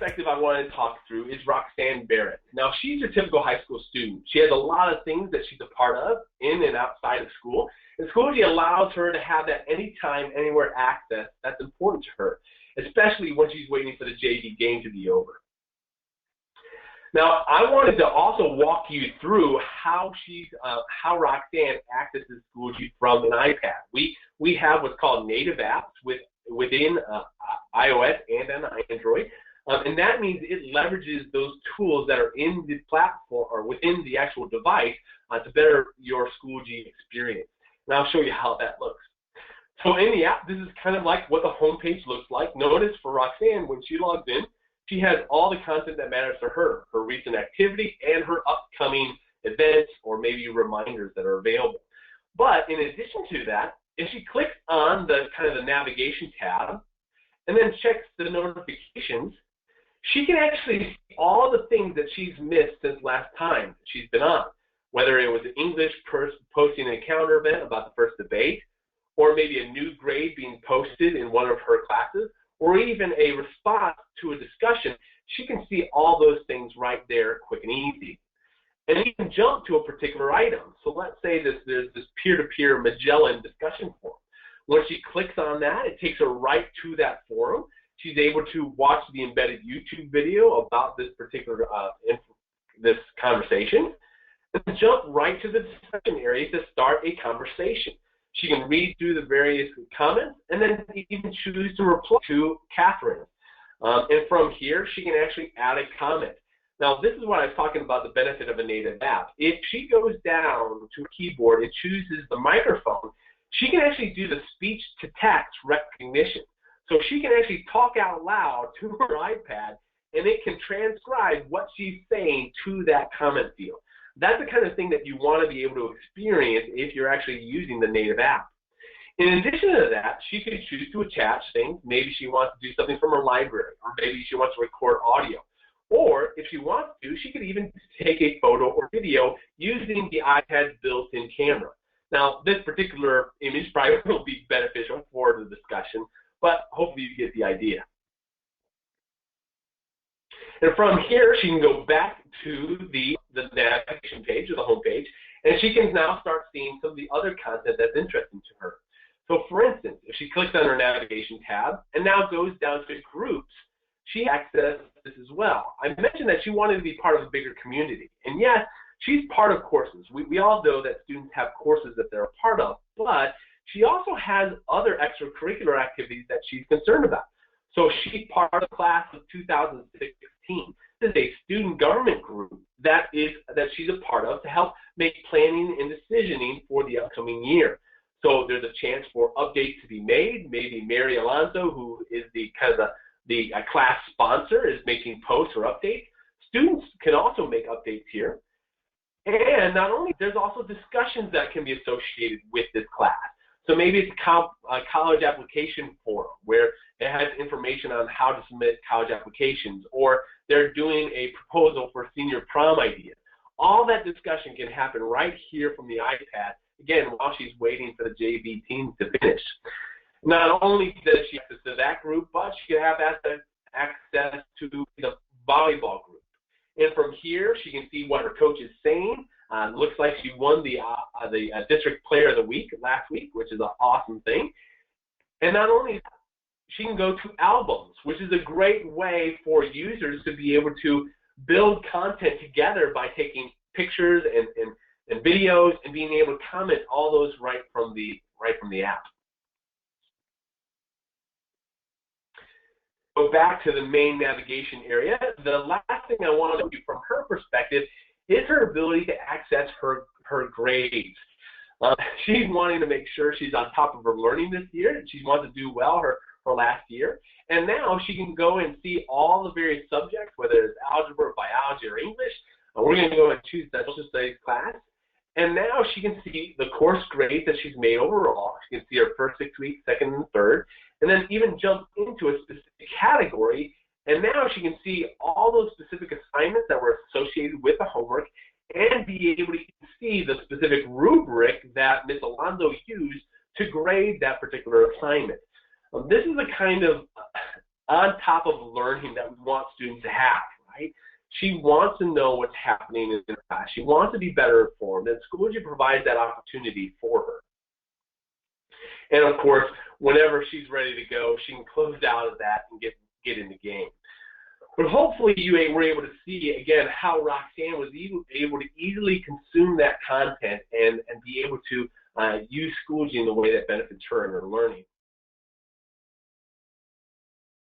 perspective I want to talk through is Roxanne Barrett. Now, she's your typical high school student. She has a lot of things that she's a part of in and outside of school, and Schoology allows her to have that anytime, anywhere access that's important to her, especially when she's waiting for the JV game to be over. Now, I wanted to also walk you through how Roxanne accesses Schoology from an iPad. We have what's called native apps within iOS and on Android, and that means it leverages those tools that are in the platform or within the actual device to better your Schoology experience. And I'll show you how that looks. So in the app, this is kind of like what the home page looks like. Notice for Roxanne, when she logs in, she has all the content that matters to her, her recent activity and her upcoming events or maybe reminders that are available. But in addition to that, if she clicks on the navigation tab and then checks the notifications, she can actually see all the things that she's missed since last time she's been on, whether it was an English posting an encounter event about the first debate, or maybe a new grade being posted in one of her classes, or even a response to a discussion. She can see all those things right there, quick and easy. And you can jump to a particular item. So let's say there's this peer-to-peer Magellan discussion forum. When she clicks on that, it takes her right to that forum. She's able to watch the embedded YouTube video about this particular this conversation, and jump right to the discussion area to start a conversation. She can read through the various comments and then even choose to reply to Catherine. And from here, she can actually add a comment. Now, this is what I was talking about, the benefit of a native app. If she goes down to a keyboard and chooses the microphone, she can actually do the speech-to-text recognition. So she can actually talk out loud to her iPad, and it can transcribe what she's saying to that comment field. That's the kind of thing that you want to be able to experience if you're actually using the native app. In addition to that, she could choose to attach things. Maybe she wants to do something from her library, or maybe she wants to record audio. Or if she wants to, she could even take a photo or video using the iPad's built-in camera. Now, this particular image probably will be beneficial for the discussion, but hopefully you get the idea. And from here, she can go back to the navigation page or the home page, and she can now start seeing some of the other content that's interesting to her. So for instance, if she clicks on her navigation tab and now goes down to groups, she accesses this as well. I mentioned that she wanted to be part of a bigger community, and yes, she's part of courses. We all know that students have courses that they're a part of, but she also has other extracurricular activities that she's concerned about. So she's part of the class of 2016. This is a student government group that she's a part of to help make planning and decisioning for the upcoming year. So there's a chance for updates to be made. Maybe Mary Alonso, who is the class sponsor, is making posts or updates. Students can also make updates here. And not only, there's also discussions that can be associated with this class. So maybe it's a college application forum where it has information on how to submit college applications, or they're doing a proposal for senior prom ideas. All that discussion can happen right here from the iPad, again, while she's waiting for the JV team to finish. Not only does she access to that group, but she can have access to the volleyball group. And from here, she can see what her coach is saying. Looks like she won the District Player of the Week last week, which is an awesome thing. And not only that, she can go to albums, which is a great way for users to be able to build content together by taking pictures and videos and being able to comment all those right from the app. Go back to the main navigation area. The last thing I want to do from her perspective is her ability to access her grades. She's wanting to make sure she's on top of her learning this year. She wants to do well her last year. And now she can go and see all the various subjects, whether it's algebra, biology, or English. We're going to go and choose that social studies class. And now she can see the course grades that she's made overall. She can see her first 6 weeks, second and third, and then even jump into a specific category. And now she can see all those specific assignments that were associated with the homework and be able to see the specific rubric that Ms. Alonso used to grade that particular assignment. This is a kind of on top of learning that we want students to have, right? She wants to know what's happening in her class. She wants to be better informed, and Schoology provides that opportunity for her. And of course, whenever she's ready to go, she can close out of that and get in the game. But hopefully you were able to see, again, how Roxanne was able to easily consume that content and be able to use Schoology in the way that benefits her in her learning.